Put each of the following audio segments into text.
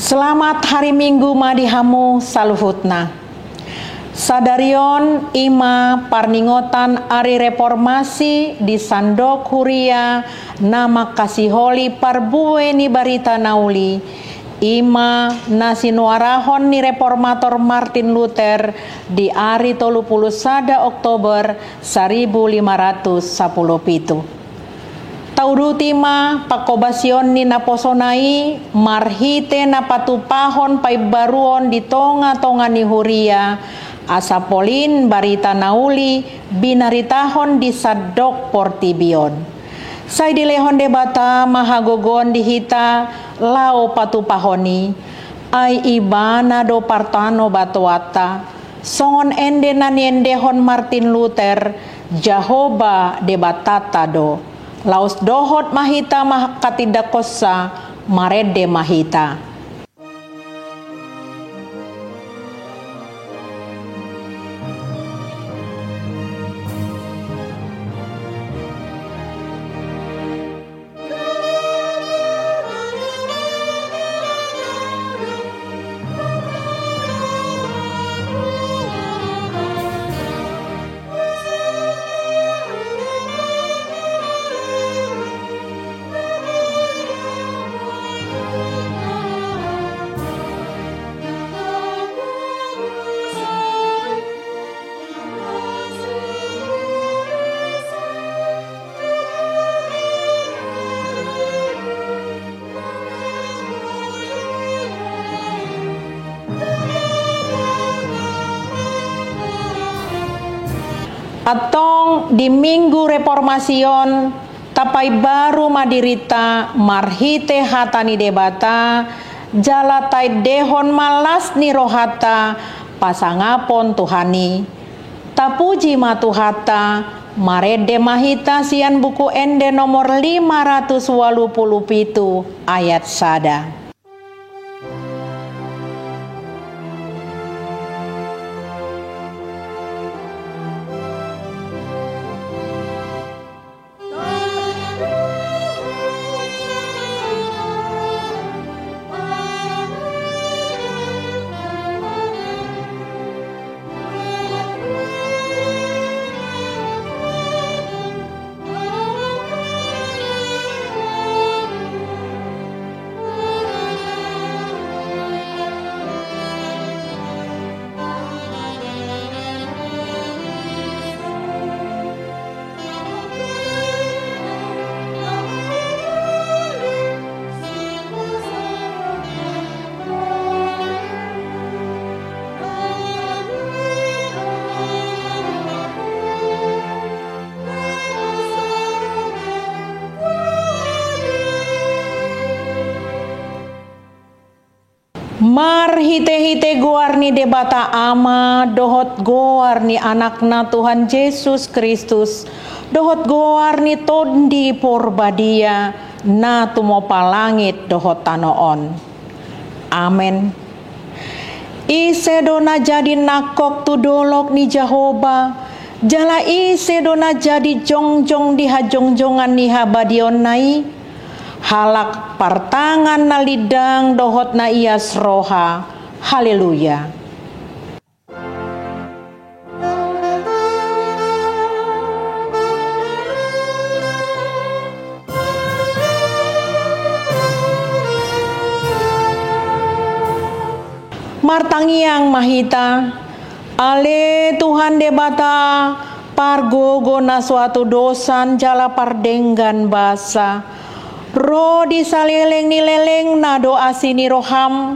Selamat hari Minggu madihamu saluhutna. Sadarion ima parningotan ari reformasi di Sandok Huria nama kasiholi parbue ni barita nauli. Ima nasinuarahon ni reformator Martin Luther di ari 31 Oktober 1517. Taudutima pakobasion ni naposonai marhite napatupahon paibaruon di tonga-tonga ni Huria asapolin barita nauli binaritahon di Sadok Portibion. Sai dilehon debata mahagogon dihita lao patupahoni ai ibana do partano batuata songon ende naniendehon Martin Luther Jahoba debatata do laos dohot mahita makatidakosa marede mahita. Atong di Minggu Reformasion tapai baru madirita marhite hatani debata jalatai dehon malas ni rohata pasangapon Tuhani tapuji matuhata marede mahita sian buku ende nomor 587 ayat sada. Mar hite-hite guarni debata ama dohot guarni anakna Tuhan Yesus Kristus dohot guarni tondi porbadia na tumopalangit dohot tanoon. Amen. Ise dona jadi nakok tu dolok ni Jahoba jala ise dona jadi jongjong di hajongjongan ni habadion nai halak partangan na lidang dohot na ias roha. Haleluya. Martangiang mahita ale Tuhan debata pargogo na suatu dosan jala pardenggan basa ro di saleleng ni leleng na doa sini roham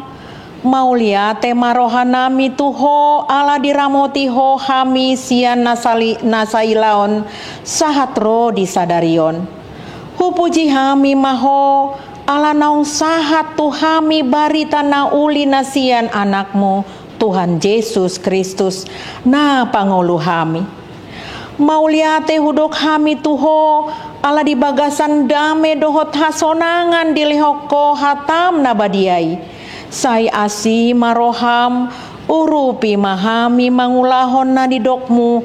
mauliate marohanami tuho ala diramoti ho hami sian nasailaon sahat ro di sadarion hupuji hami maho ala naung sahat tuhami barita na uli nasian anakmu Tuhan Yesus Kristus na pangulu hami mauliate hudok hami tuho ala di bagasan dame dohot hasonangan dilihoko hatam nabadiai sai asi maroham urupi mahami mangulahon na didokmu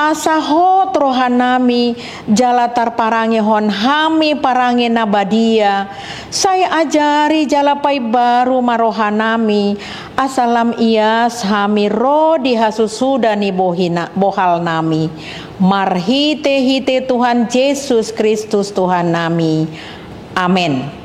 asa hot rohanami jala tarparangi hon hami parangi nabadia. Saya ajari jala pai baru marohanami asalam ias hami ro dihasusuda ni bohal nami. Marhite hite Tuhan Yesus Kristus Tuhan nami. Amin.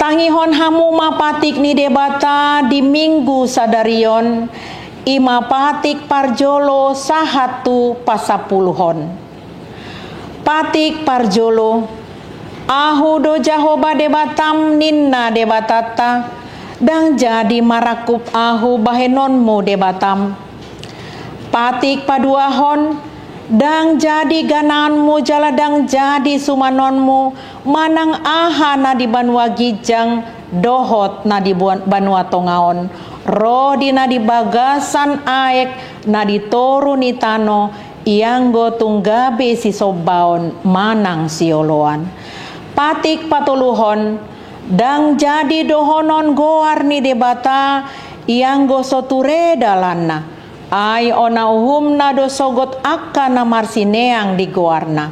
Tangihon hamu mapatik ni debata di minggu sadarion ima patik parjolo sahatu pasapuluhon. Patik parjolo ahu do jahoba debatam ninna debatata dang jadi marakup ahu bahenonmu debatam. Patik paduahon dang jadi gananmu jaladang jadi sumanonmu manang aha na di banua gijang dohot na di banua tongaon rodi na di bagasan aek na di toru ni tano ianggo tunggabe si sobaon manang sioloan. Patik patuluhon dang jadi dohonon goar ni debata ianggo soture dalanna ai ona uhumna do sogot akka na marsineang di goarna.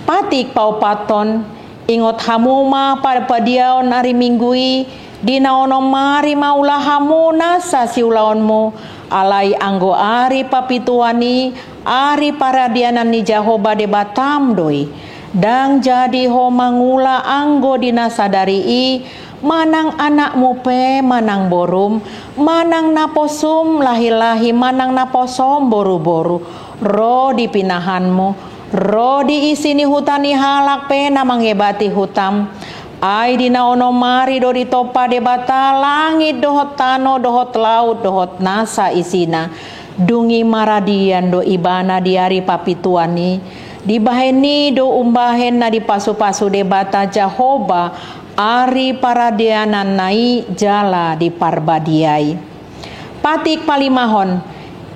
Patik paupaton ingot hamuma parpadiaon ari minggui dina ono mari maulah hamuna sa siulaonmu alai anggo ari papituani ari paradianan ni Jahoba debatam doi dang jadi ho mangula anggo dina sadari manang anakmu pe manang borum manang naposum lahi-lahi manang naposom boru-boru ro di pinahanmu ro di isini hutani halak pe namang hebati hutam ai dina ono mari do di topa debata langit dohot tano dohot laut dohot nasa isina dungi maradian do ibana diari papituani dibaheni do umbahen na di pasu-pasu debata Jahoba ari paradianan nai jala di parbadiai. Patik palimahon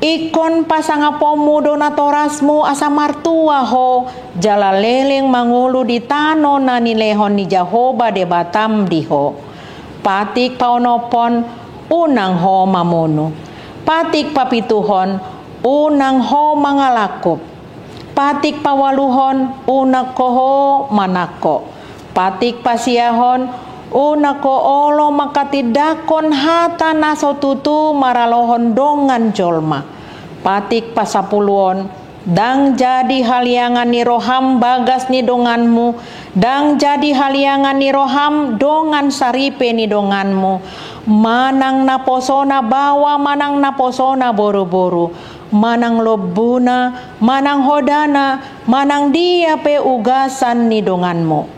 ikon pasangapomu donatorasmu asa martua ho jala leleng mangulu di tano na nilehon ni Jahoba debatam diho. Patik paonopon unang ho mamono. Patik papituhon unang ho mangalakop. Patik pawaluhon unak koho manako. Patik pasiahon unako olo makatidakon hata naso tutu maralohon dongan jolma. Patik pasapuluon dang jadi haliangan ni roham bagas ni donganmu dang jadi haliangan ni roham dongan saripe ni donganmu manang naposona bawa manang naposona boru-boru manang lobuna manang hodana manang dia pe ugasan ni donganmu.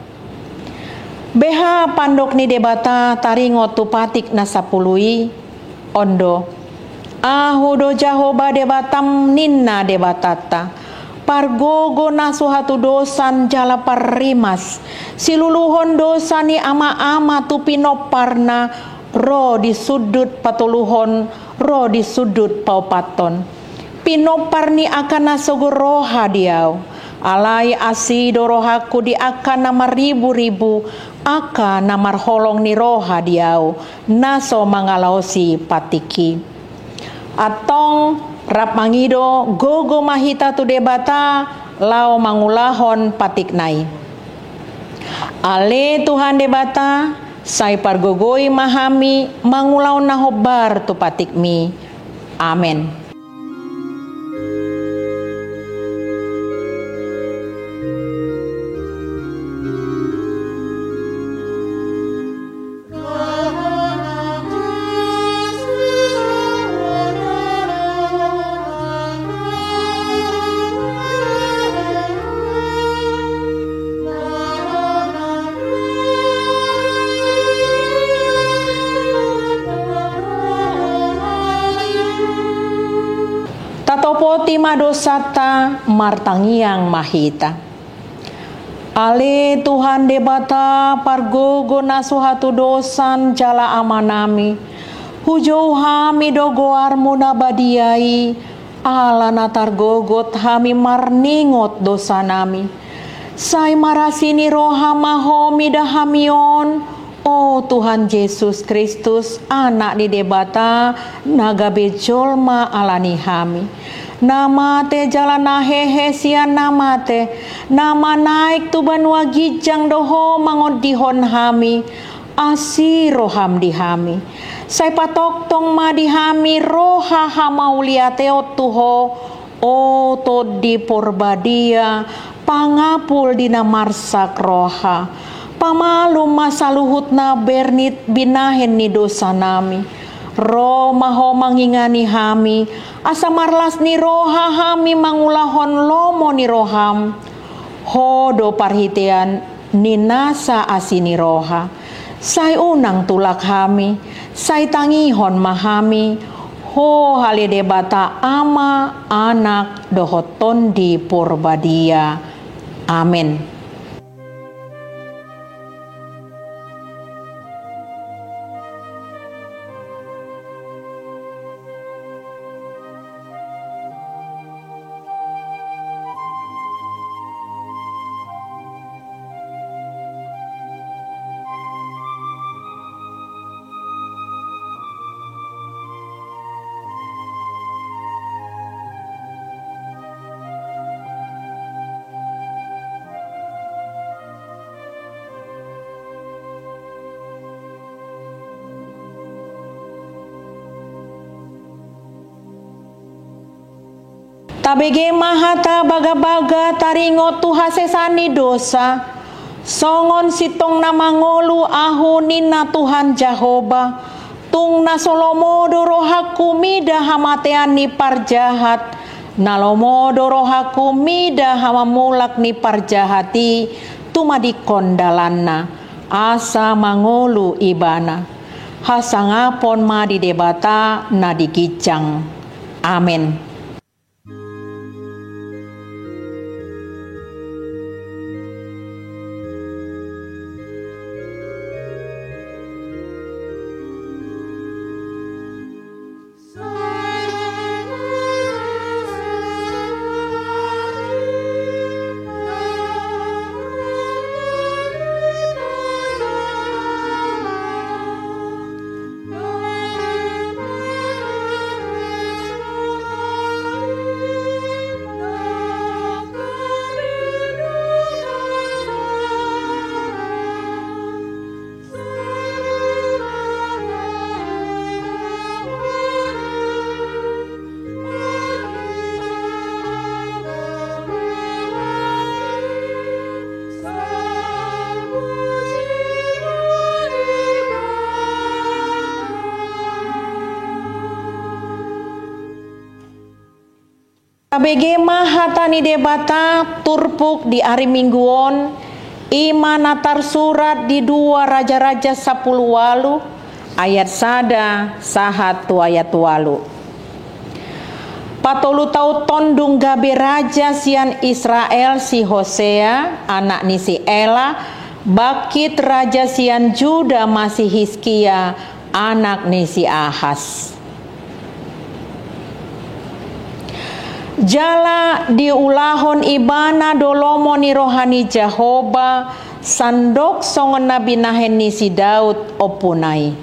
Beha pandok ni debata taringot tu patik na sapului ondo ahu do Jahoba debatam ninna debatata pargogo na suhatu dosan jala parimas siluluhon dosa ni ama-ama tu pinoparna ro di sudut patuluhon ro di sudut paupaton pinopar ni akan nasogoroha diau alai asi dorohaku di akan nama ribu-ribu aka namar holong ni roha diau naso mangalausi patiki. Atong rap mangido gogo mahita tu debata lao mangulahon patiknai. Ale Tuhan debata sai pargogoi mahami mangulau nahobar tu patikmi. Amen. Tatopoti madosata martangiang mahita. Ale Tuhan debata pargogo nasuhatu dosan jala amanami. Hujau hami dogoar muna badiai. Ala natar gogot hami marningot dosa nami. Sai marasini roha mahomi dahamion. Oh Tuhan Yesus Kristus, anak di debata naga bejolma alani hami. Nama te jalana hehe sian nama te, nama naik tu banua gijang doho mangon dihon hami, asi roham dihami. Sai patok tong ma dihami roha hamaulia teo tuho, oh to di porbadia, pangapul dina marsak roha. Pamalu masaluhut na bernit binahen ni dosa nami. Roh maho mangingani hami. Asa marlas ni roha hami mangulahon lomo ni roham. Hodo parhitean ni nasa asini roha. Sai unang tulak hami. Sai tangihon mahami. Ho hale debata ama anak dohoton di porbadia. Amin. Tabege mahata baga-baga taringo tuha sesani dosa. Songon sitong na mangolu ahunin na Tuhan Jahoba. Tung na solomodo rohaku mida hamatean ni parjahat. Nalomodo rohaku mida hamamulak ni parjahati. Tumadi kondalanna. Asa mangolu ibana. Hasangapon ma di debata na digijang. Amin. Kabege mahatani debata turpuk di hari mingguon ima natar surat di 2 Raja-Raja 10 walu ayat sada sahat tu ayat walu. Patolu tau tondung gabe raja sian Israel si Hosea anak ni si Ela bakit raja sian Juda masih Hizkia anak ni si Ahas. Jala diulahon ibana dolomo ni rohani Jahoba sandok songon nabi nahen ni si Daud opunai.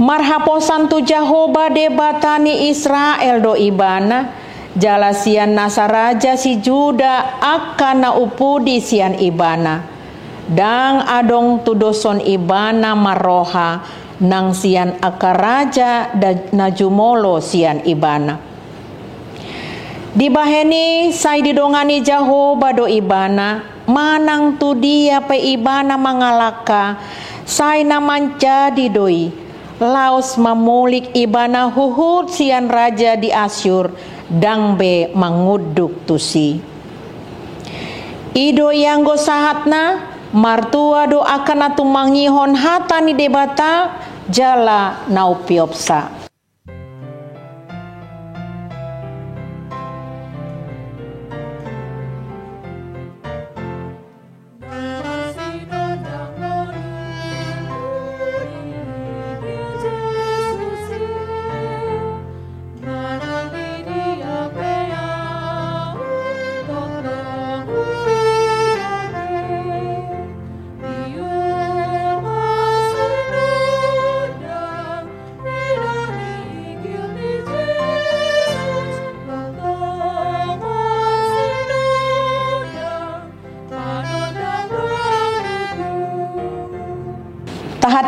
Marhaposan tu Jahoba debatani Israel do ibana, jalasian nasaraja si Juda akana upudi sian ibana, dang adong tu doson ibana maroha nang sian akaraja najumolo sian ibana. Dibaheni sai didongani Jahoba do ibana, manang tu dia pe ibana mangalaka, sai naman jadi doi, laos mamulik ibana huhut sian raja di Asyur, dang be manguduk tusi. Ido yang go sahatna, martua do akan atu mangihon hata ni debata, jala naupiopsa.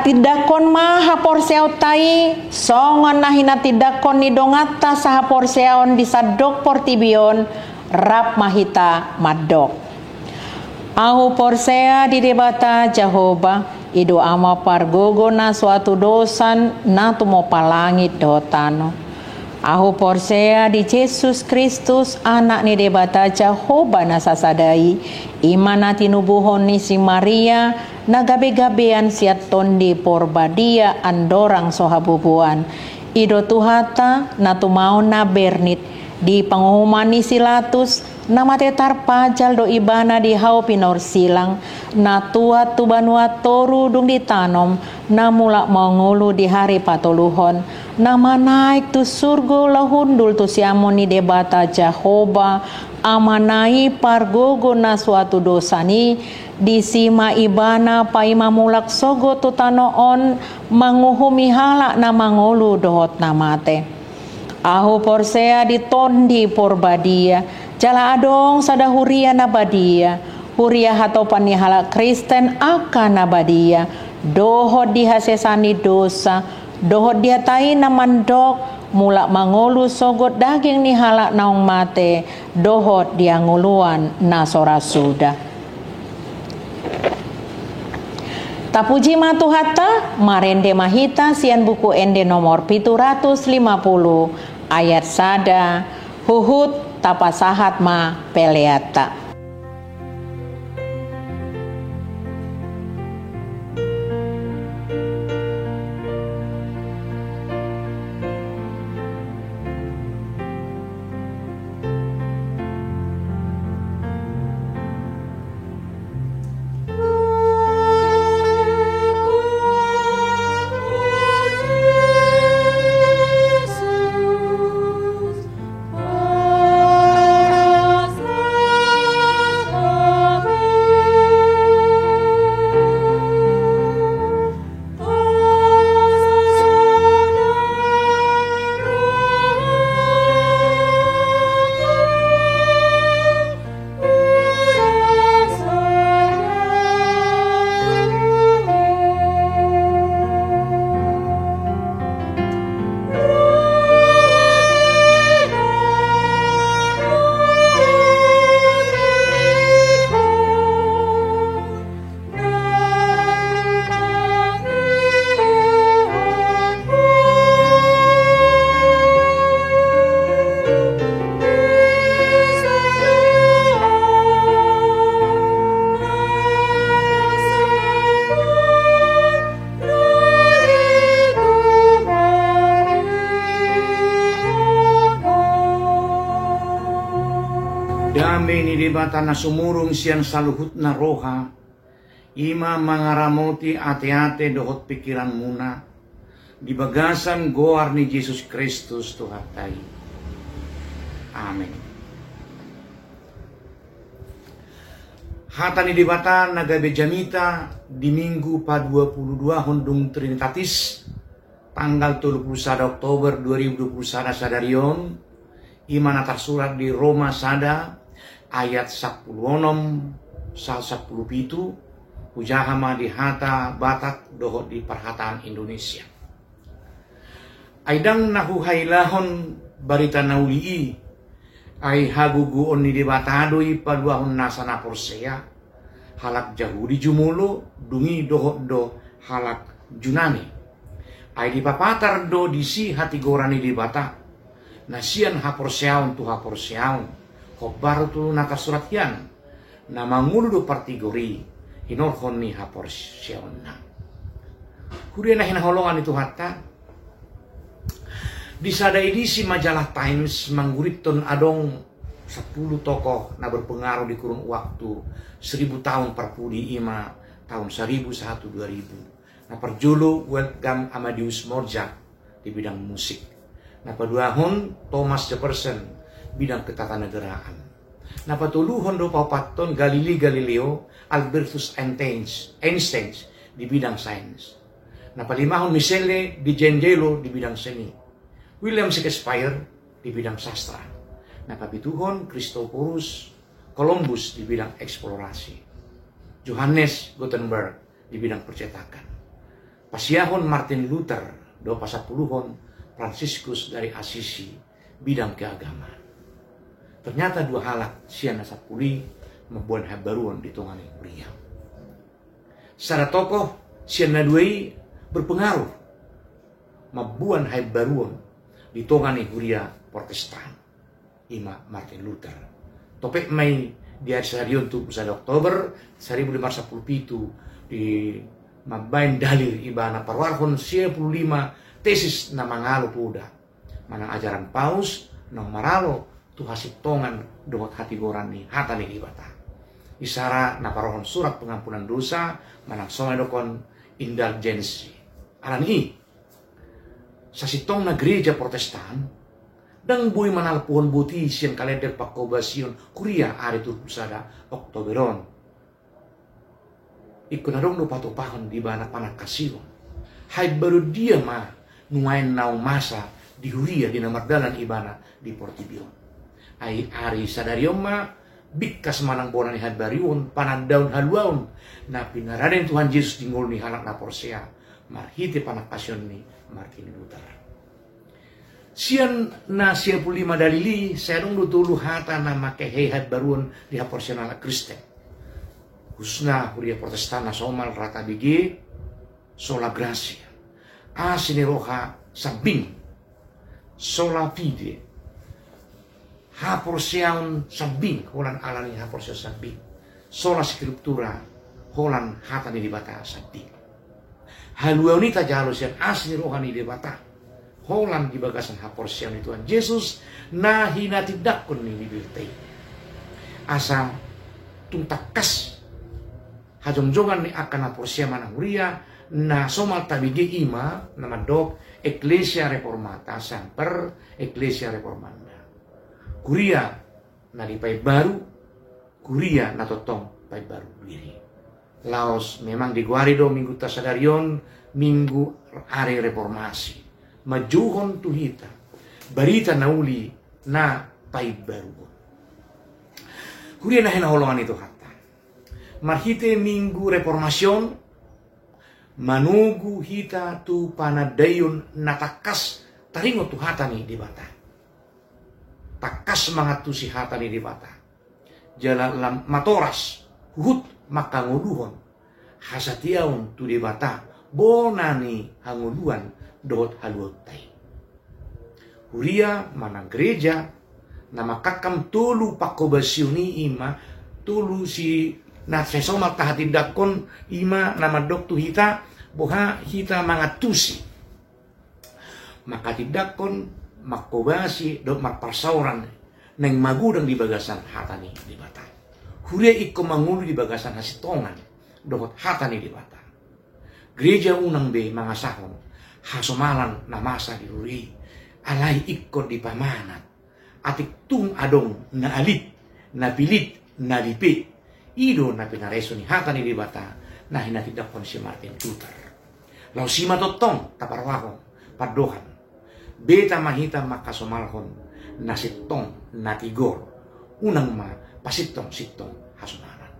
Tidakon maha porseau tai songon nahina tidakon ni dongata saha porseaon disadok portibion rap mahita madok. Ahu porsea di debata Jahoba ido ama pargogo na suatu dosan na tumo palangit dotano. Ahu porsea di Yesus Kristus anak ni debata Jahoba na sasadai imana tinubuhon ni si Maria nagabe-gabean siat tondi porbadia andorang sohabubuan ido tuhata natumao na bernit di panguhumani silatus namate tarpajal do ibana di hau pinor silang na tua tu banua toru dung ditanom na mula mangulu di hari patoluhon nama naik tu surgo lahundul tu siamon ni debata Jahoba amanai pargogo na suatu dosani di sima ibana paima mulak sogo tu tanoon manguhumi halak na mangulu dohot namate. Ahu porsea di tondi porbadia jala adong sada huria nabadia huria hatopan ni halak Kristen akan nabadia dohot dihasesani dosa dohot dia tai namandok mulak mangulu sogot daging ni halak naung mate dohot dia nguluan nasora sudah. Tapuji matuhata marende mahita sian buku ende nomor 750 ayat sada huhut tapasahat ma peleata. Dame ni debata na sumurung siang saluhut na roha, ima mangaramoti ate-ate dohot pikiran muna, di bagasan goar ni Yesus Kristus Tuhatai. Amin. Hatani di bata naga bejamita di minggu pa 22 Hondung Trinitatis tanggal 31 Oktober 2021 sadarion imana tersurat di Roma sada ayat 10 sal 10 pitu hujahama di hata Batak dohot di perhataan Indonesia. Aidang nahu hailahon barita naulii ai hagugu onni di batadoi paduahon nasana porsea halak jahudi jumulo dungi dohot do halak junani ai di papatar do disi hati gorani di bata nasian haporseaun tu haporseaun kobar tu nata surat yan nama ngulu do partigori hinorhon ni haporseaun na kuria hina holongan itu hatta di sada edisi majalah Times mangguriton adong 10 tokoh na berpengaruh di kurun waktu 1000 tahun perpudi ima tahun 1001 2000 na perjulu Wolfgang Amadeus Mozart di bidang musik na paduahon Thomas Jefferson bidang ketatanegaraan na patuluhon do papaton Galileo Albertus Einstein di bidang sains na palimahon Michele di Angelo di bidang seni William Shakespeare di bidang sastra. Nah, papituhon Christophorus Columbus di bidang eksplorasi. Johannes Gutenberg di bidang percetakan. Pasiahon Martin Luther do pasapuluhon Franciscus dari Assisi bidang keagamaan. Ternyata dua halak siana sapuli membuat habaruan di tongani beliau. Secara tokoh siana duai berpengaruh membuat habaruan di tongani huria Protestan ima Martin Luther topek mai di hari seharian tu 1 Oktober 1517 di mabain dalir ibana parwarhon 55 tesis na mangalo puda manang ajaran paus nang maralo tu hasit tongan dohot hati gorani hatani ibata isara na parohon surat pengampunan dosa manang songa dokon indulgensi alani sasitong na gereja Protestan dang boy manal puhon buti sian kalender pakobasion kuria ari tu pusada Oktoberon ikut nadong do patopahan di bana panak kasiron hai baru dia mah nuain nau masa di huria di namardalan ibana di Portibion ai ari sadarion mah bikkas manang bonan ni hadbarion panadaun haluaun na pinaraden Tuhan Yesus dingol ni halak na porsea marhite panak kasion ni Martin Luther. Sian na 55 dalili saya dong dulu hata nama kehehat baruan di haporsional Kristen. Khususnya huria Protestan na somal rata bigi sola gracia. Asini roha sabing sola fide. Haporsiaun sabing holan alani haporsiaun sabing. Sola scriptura holan hata ni dibata sabing. Haluaunita jalusian asli rohani debata holan di bagasan haporsian itu Tuhan Yesus nahi natidakun ni dibirtei asa tuntakas hajongjongan ni akan haporsia manahuria na somal tabige ima nama dok Ecclesia Reformata samper Ecclesia Reformanda kuria na di pai baru kuria na totong pai baru diri Laos memang di Guarido minggu tasadarion minggu hari reformasi majuhon tuhita barita nauli na pai baru kuria na holongan itu hatta marhite minggu reformasion manugu hita tu panadayon natakas taringo tu hata ni di bata takas mangat tu si hata ni di bata jalan matoras hut maka nguduhon hasatiaun tu debata bonani hanguduan dohot haluotai huria mana gereja nama kakam tulu pakobasiuni ima tulu si natsesoma tahatidakon ima nama doktu hita boha hita mangatusi maka tidakon makobasi dot makparsauran neng magudang di bagasan hatani di bata huria ikko mangulu di bagasan hasitongan dohot hatani di bata gereja unang be mangasahon hasomalan namasa di huri alai ikko di pamanat atik tung adong na alit na pilit na lipit ido na pinareso ni hata ni dibata na hinatidakon si Martin Luther. Lau sima totong taparwakon padohan beta mahita makasomalhon na sitong natigor unang ma pasitong-sitong hasunanan.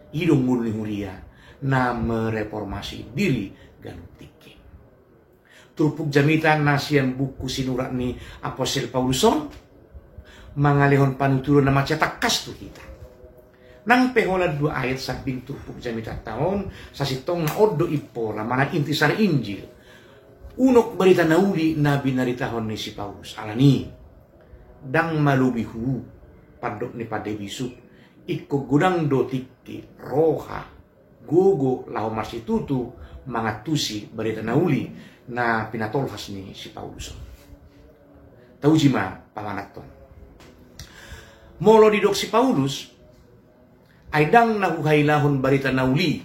Idong muli-mulia na mereformasi diri ganutiki. Turpuk jamitan na siyang buku sinurat ni Apostol Pauluson mangalihon panuturo na macetak kasto kita. Nang peholan 2 ayat sabing turpuk jamitan tahun sa sitong na odo ipora manang intisar Injil. Unok berita nauli na binaritahon ni si Paulus alani dang malubihu padok ni padebisu ikko gudang do tiki roha gogo lao marsitutu mangatusi berita nauli na pinatolhas ni si Paulus. Tahu jima pamanaton. Molo didok si Paulus ay dang nahuhailahon berita nauli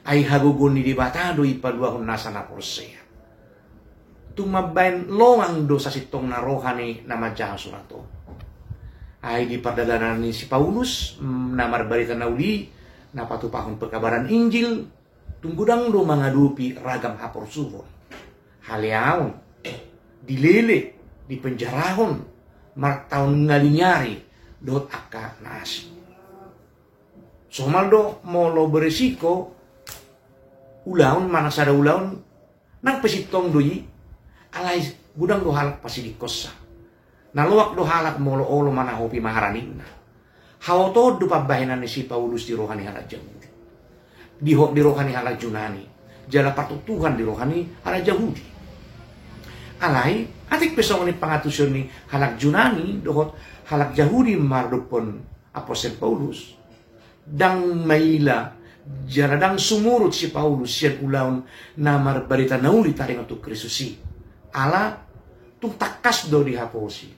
ay hagugon ni dibatado ipaduahon nasa na porseya. Tumabain loang do sa sitong na rohani na madyahan surato. Ay di pardadanan ni si Paulus na marbarita na uli na patupahon perkabaran Injil tunggudang do mangadupi ragam hapor suhon. Haliaon, dilele, dipenjarahon, martaon ngalinyari dot akka nasi. Somaldo molo beresiko ulaon manasada ulaon nang pesitong doi alay gudang do halak pasidikosa. Naluwak do halak molo olo manahopi maharanin na. Hawoto do pabahinan ni si Paulus di rohani halak Yahudi. Di rohani halak Yunani. Jala patutuhan di rohani halak Yahudi. Alay, atik pesong ni pangatusyon ni halak Yunani dohot halak Yahudi mardupon Apostol Paulus. Dang maila jala dang sumurut si Paulus siyan ulaon na marbarita nauli taring untuk Kristusi. Ala tung takas do dihaposi.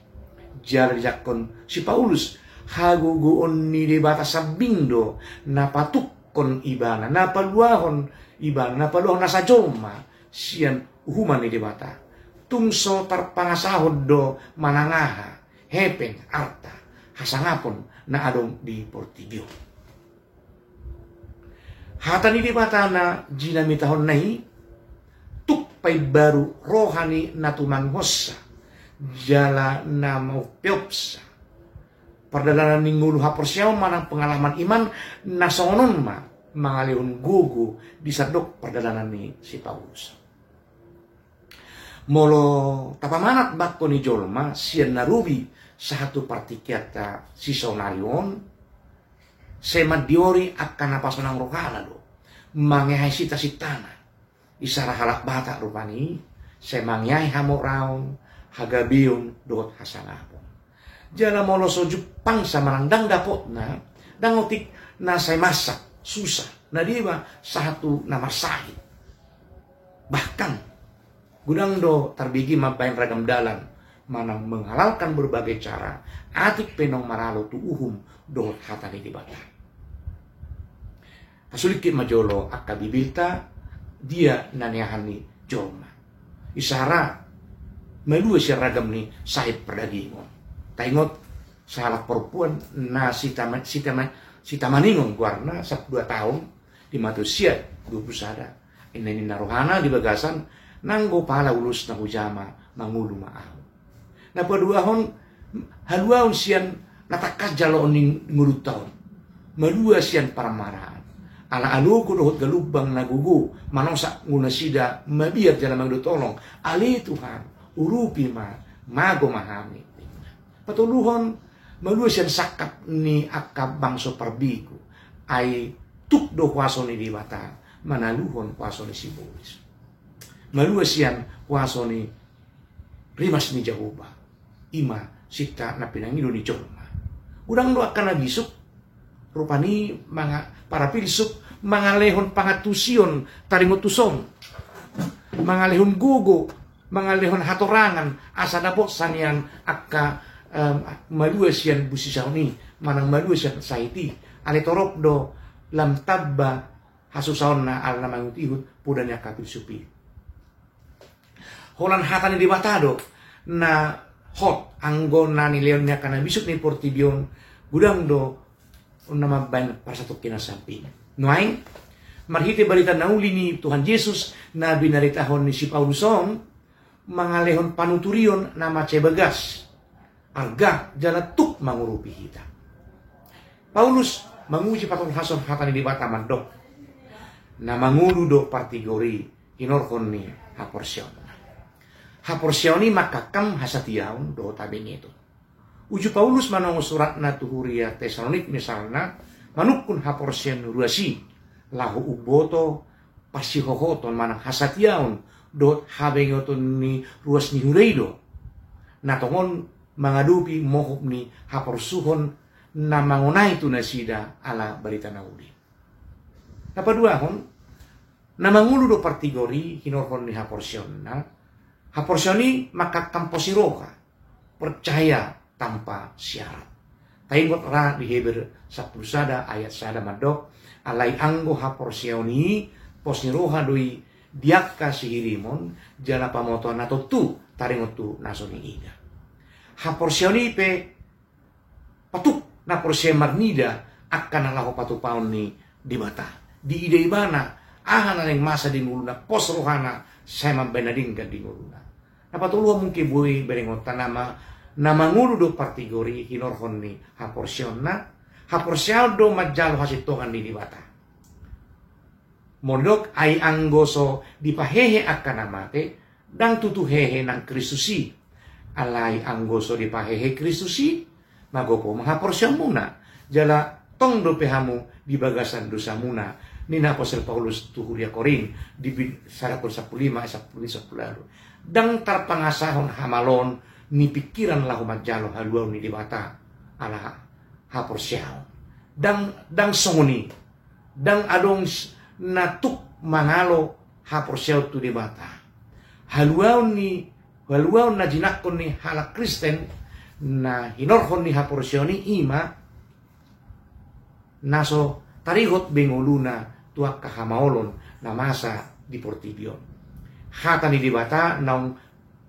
Jala jakon si Paulus hagugoon ni debata sabing do napatukon ibana napaluahon ibana napaluahon nasa joma siyan uhuman ni debata. Tungso tarpangasahod do manangaha hepeng arta hasangapon na adong di Portibio. Hata ni debata na jinamitahon nahi tukpay baru rohani na tumanghosa jala na maupiopsa pardalanan ning ngulu haporsyaw manang pengalaman iman na songonon ma mangalihon gugu disadok pardalanan ni si Paulus. Molo tapamanat bakko ni jolma siyan narubi sa hatu partikyata si sonarion semadiori akan napas menang rokala do mangyay sita-sitana isara halak bata rupani semangyay hamoraon hagabion dohot hasangapon jala molo so Jepang sa manandang dapot na dangotik na say masak susah na diba satu na marsahit bahkan gudang do tarbigi mabayin ragam dalan manang menghalalkan berbagai cara atik penong maralo tuuhum dohot hatani dibata. Kasulikit majolo akka bibilta dia naniyahani jolma. Isara malua siya ragam ni sahib perdagingon. Taingot sa halak perempuan na si tamaningon guarna sa 2 tahun di matusia 20 sada. Ini narohana di bagasan nanggo pala ulus na hujama mangulu maaw. Na paduahon haluaon siyan natakas jaloon ning ngurut taon. Malua siyan paramaraan. Ala-alo ko dohot galubang nagugu manosa nguna sida mabiat jalan magdutolong ali Tuhan urupi ma mago mahami patuluhon malua siyan sakap ni akab bangso parbiku ay tuk do kwaso ni dibata manaluhon kwaso ni sibulis malua siyan kwaso ni rimas ni Jehovah ima sita na pinangilo ni Jolma udang do akan nabisuk rupani mga para pilsuk mangalehon pangatusion taringutuson mangalehon gugo mangalehon hatorangan asa dapot sanian akka malua siyan busisauni manang malua siyan saiti alitorop do lam tabba hasusaon na al namang tihut pudanya kapil supi holan hatani di batado na hot anggon na ni leonnya kana bisuk ni Portibion gudang do nama bain para satu kinasamping. Nuay, marhiti balita nauli ni Tuhan Yesus na binaritahon ni si Paulusong mangalehon panuturion nama cebagas arga jalatuk mangurupi hita. Paulus menguji patong hason hatani di bata mandok na mangulu do partigori hinorkon ni haporsion. Haporsion ni makakam hasatiaun do tabing itu. Uju Paulus manong surat na tuhuria Tesalonik misalnya manukun haporsion ruasi lahu uboto pasihohoton manang hasatiaun do habengoton ni ruas ni hureido natongon mangadupi mohop ni haporsuhon na mangonay tu nasida ala balita nauli. Napaduahon na mangulo do partigori hinorhon ni haporsion na haporsion ni makakamposiroka percaya tanpa syarat. Taingot ra di Heber 10 sada ayat sada madok alai anggo haporsioni posniroha doi diakka sihirimon jala pamoton atau tu taringotu nasoni ida. Haporsioni pe patuk na porsia magnida akan alaho patupaon ni di bata. Di ide ibana ahan yang masa di nguluna pos rohana saya membenadingkan di nguluna. Napatuluha mungkin bui berengot nama ngulu do partigori hinorhon ni haporsion na haporsial do majalo hasitohan di bata. Mondok ay anggoso dipahehe akan namate dang tutuhehe ng Kristusi. Alay anggoso dipahehe Kristusi magopo mahaporsyon muna jala tong do pehamu di bagasan dosa muna ni Apostol Paulus tuhuria Korin di 115 10 dang tarpangasahon hamalon ni pikiran lahu majalo haluaw ni dibata ala haporsyaw dang songoni dang adong natuk mangalo haporsyaw tu dibata haluaw na jinakon ni halak Kristen na hinorhon ni haporsyoni ima naso tarihot bengoluna tuak kahamaolon na masa di Portibion. Hata ni dibata naung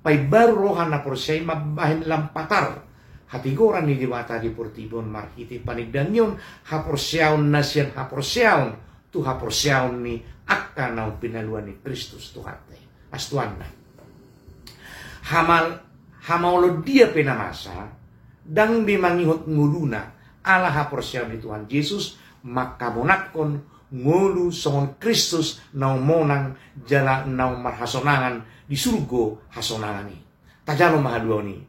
paibaru rohan na porsay mabahin lampatar hatigoran ni dibata di Portibion marhiti panigdanyon haporsyaon na siyan haporsyaon tu haporsyaon ni akka naung pinaluan ni Kristus Tuhan astuan na. Hamaolo dia penamasa dang bimangihot nguluna ala haporsyaw ni Tuhan Yesus makamonakon ngulu songon Kristus naung monang jala naung marhasonangan di surgo hasonangan ni tajalo mahaduaw ni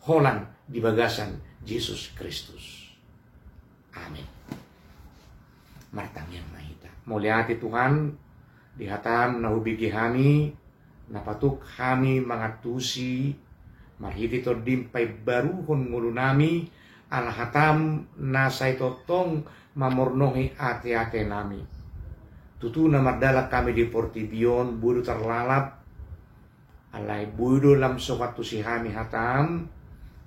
holan di bagasan Yesus Kristus. Amin. Martang yang mahita muliati Tuhan dihatam nahubigi kami napatuk kami mangatusi marhiti to dimpay baruhon ngulu nami alahatam nasay totong mamornohi ate-ate nami. Tutu na mardala kami di Portibion budo terlalap alay budo lam sokat tu si kami hatam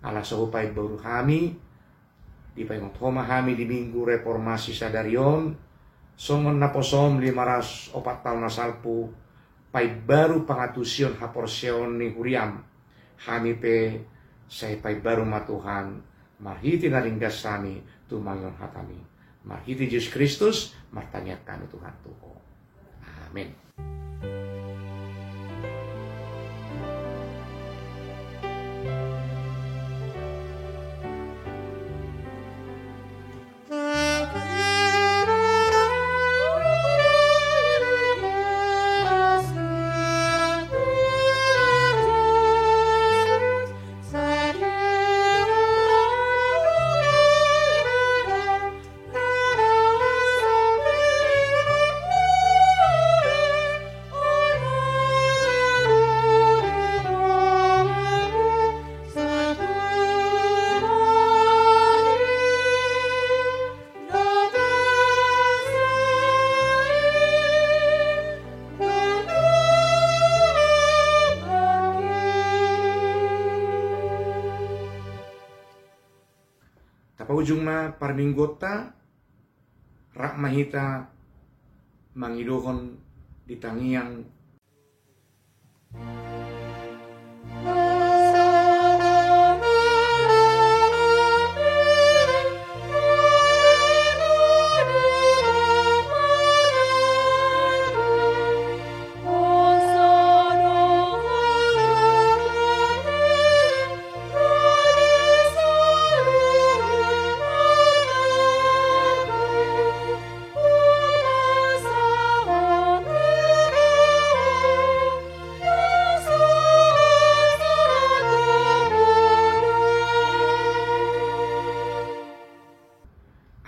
ala sahupay baru kami di paingothoma kami di minggu reformasi sadarion songon naposom 504 tahun na salpu pay baru pangatusyon haporsyon ni Huriam kami pe say pay baru matuhan marhiti na ringgas kami tumayon hatami marhiti Yesus Kristus martanya kami Tuhan Tuho. Amin. Ujung na parminggota rak mahita mangidohon di tangiang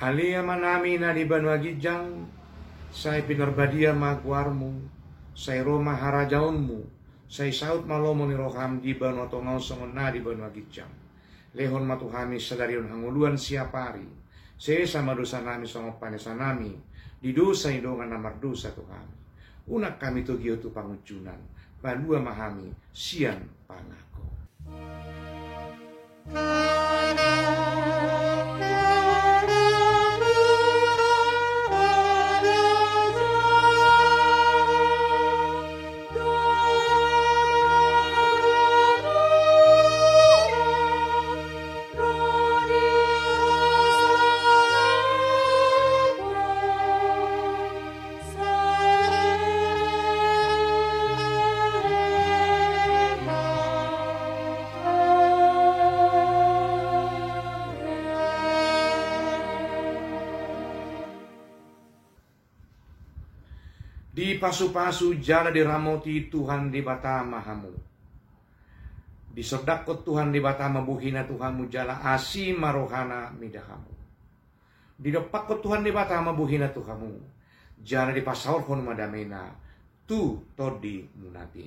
Halia manami na di banwagijang, say pinarbadia magwarmu, say Roma harajaunmu, say saut malomo ni roham di banwatongaw songon na di banwagijang. Lehon matuhami sadarion hanguluan siapari, se sama dosa nami songo panesa nami, di dosa indongan namar dosa tuhami. Unak kami tu gio tu pangucunan, bandua mahami sian pangako. Di pasu-pasu jala diramoti Tuhan di bata mahamu. Di sodakot Tuhan di bata mabuhina Tuhanmu jala asi marohana midahamu. Di dopakot Tuhan di bata mabuhina Tuhanmu jala di pasaurhon madamena tu todi munati.